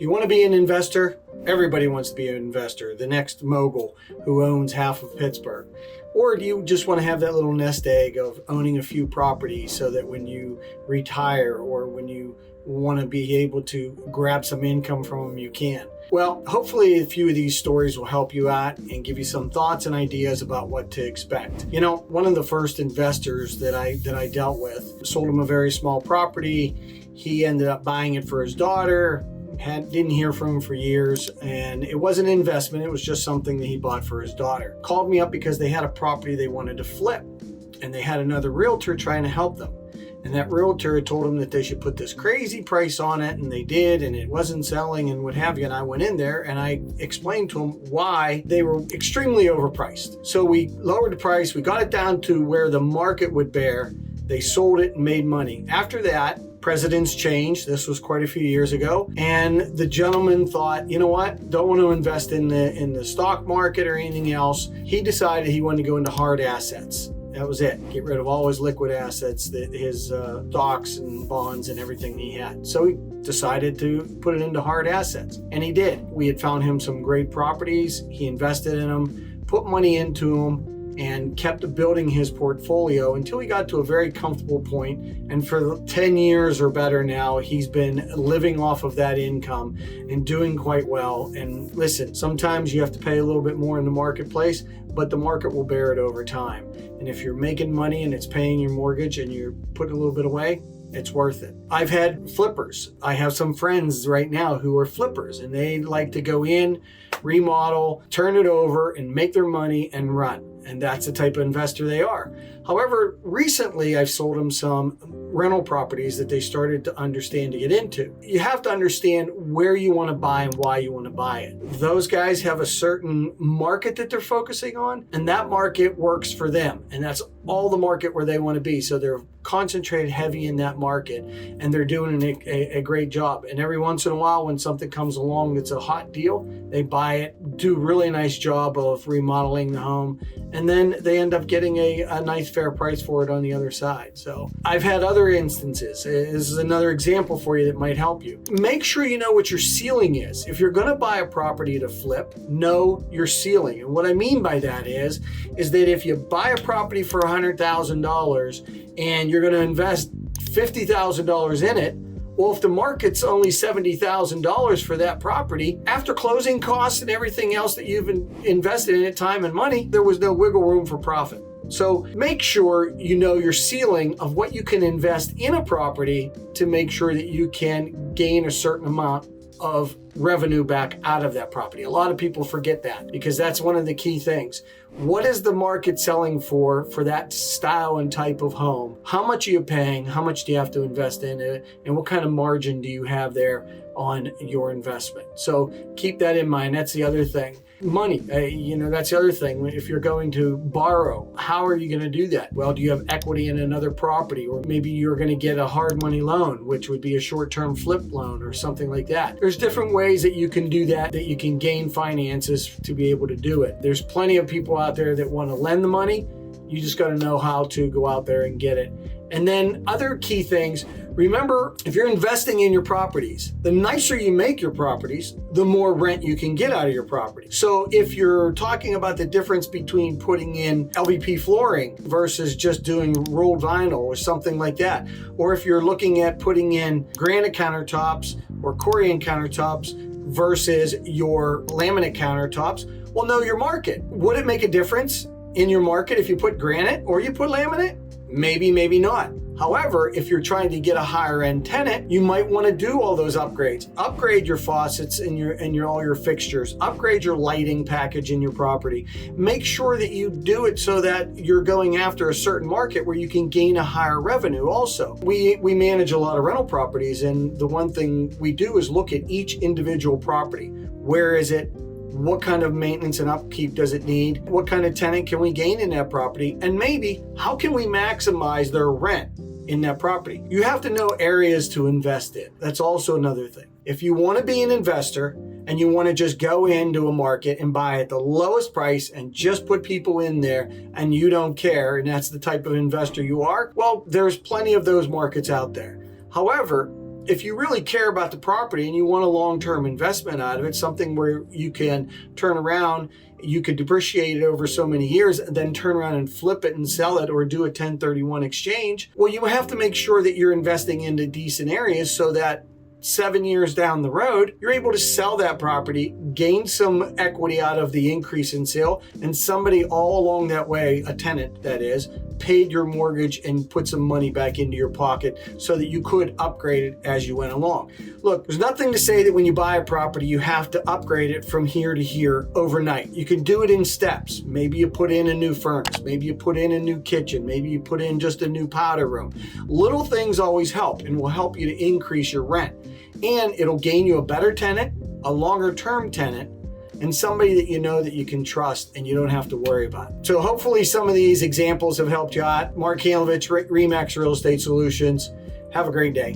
Do you want to be an investor? Everybody wants to be an investor, the next mogul who owns half of Pittsburgh. Or do you just want to have that little nest egg of owning a few properties so that when you retire or when you want to be able to grab some income from them, you can? Well, hopefully a few of these stories will help you out and give you some thoughts and ideas about what to expect. You know, one of the first investors that I dealt with, sold him a very small property. He ended up buying it for his daughter. Didn't hear from him for years, and it wasn't an investment. It was just something that he bought for his daughter. Called me up because they had a property they wanted to flip, and they had another realtor trying to help them. And that realtor told them that they should put this crazy price on it, and they did, and it wasn't selling and what have you. And I went in there and I explained to them why they were extremely overpriced. So we lowered the price. We got it down to where the market would bear. They sold it and made money. After that, presidents changed. This was quite a few years ago. And the gentleman thought, you know what? Don't want to invest in the stock market or anything else. He decided he wanted to go into hard assets. That was it. Get rid of all his liquid assets, his stocks and bonds and everything he had. So he decided to put it into hard assets. And he did. We had found him some great properties. He invested in them, put money into them, and kept building his portfolio until he got to a very comfortable point. And for 10 years or better now, he's been living off of that income and doing quite well. And listen, sometimes you have to pay a little bit more in the marketplace, but the market will bear it over time. And if you're making money and it's paying your mortgage and you're putting a little bit away, it's worth it. I've had flippers. I have some friends right now who are flippers, and they like to go in, remodel, turn it over, and make their money and run. And that's the type of investor they are. However, recently I've sold them some rental properties that they started to understand to get into. You have to understand where you want to buy and why you want to buy it. Those guys have a certain market that they're focusing on, and that market works for them. And that's all the market where they want to be. So they're concentrated heavy in that market, and they're doing a great job. And every once in a while, when something comes along that's a hot deal, they buy it, do a really nice job of remodeling the home, and then they end up getting a nice fair price for it on the other side. So I've had other instances. This is another example for you that might help you. Make sure you know what your ceiling is. If you're going to buy a property to flip, know your ceiling. And what I mean by that is that if you buy a property for $100,000 and you're going to invest $50,000 in it, well, if the market's only $70,000 for that property, after closing costs and everything else that you've invested in it, time and money, there was no wiggle room for profit. So make sure you know your ceiling of what you can invest in a property to make sure that you can gain a certain amount of revenue back out of that property. A lot of people forget that because that's one of the key things. What is the market selling for that style and type of home? How much are you paying? How much do you have to invest in it? And what kind of margin do you have there on your investment? So keep that in mind. That's the other thing. Money, that's the other thing. If you're going to borrow, how are you going to do that? Well, do you have equity in another property? Or maybe you're going to get a hard money loan, which would be a short-term flip loan or something like that. There's different ways that you can do that you can gain finances to be able to do it. There's plenty of people out there that want to lend the money. You just got to know how to go out there and get it. And then other key things, remember, if you're investing in your properties, the nicer you make your properties, the more rent you can get out of your property. So if you're talking about the difference between putting in LVP flooring versus just doing rolled vinyl or something like that, or if you're looking at putting in granite countertops or Corian countertops versus your laminate countertops, well, know your market. Would it make a difference in your market if you put granite or you put laminate? Maybe, maybe not. However, if you're trying to get a higher end tenant, you might want to do all those upgrades. Upgrade your faucets and all your fixtures. Upgrade your lighting package in your property. Make sure that you do it so that you're going after a certain market where you can gain a higher revenue also. We manage a lot of rental properties, and the one thing we do is look at each individual property. Where is it? What kind of maintenance and upkeep does it need? What kind of tenant can we gain in that property? And maybe how can we maximize their rent in that property? You have to know areas to invest in. That's also another thing. If you want to be an investor and you want to just go into a market and buy at the lowest price and just put people in there and you don't care, and that's the type of investor you are, well, there's plenty of those markets out there. However, if you really care about the property and you want a long-term investment out of it, something where you can turn around, you could depreciate it over so many years and then turn around and flip it and sell it or do a 1031 exchange, well, you have to make sure that you're investing into decent areas so that 7 years down the road, you're able to sell that property, gain some equity out of the increase in sale, and somebody all along that way, a tenant that is, paid your mortgage and put some money back into your pocket so that you could upgrade it as you went along. Look, there's nothing to say that when you buy a property, you have to upgrade it from here to here overnight. You can do it in steps. Maybe you put in a new furnace, maybe you put in a new kitchen, maybe you put in just a new powder room. Little things always help and will help you to increase your rent. And it'll gain you a better tenant, a longer term tenant, and somebody that you know that you can trust and you don't have to worry about. So hopefully some of these examples have helped you out. Mark Handlovitch, REMAX Real Estate Solutions. Have a great day.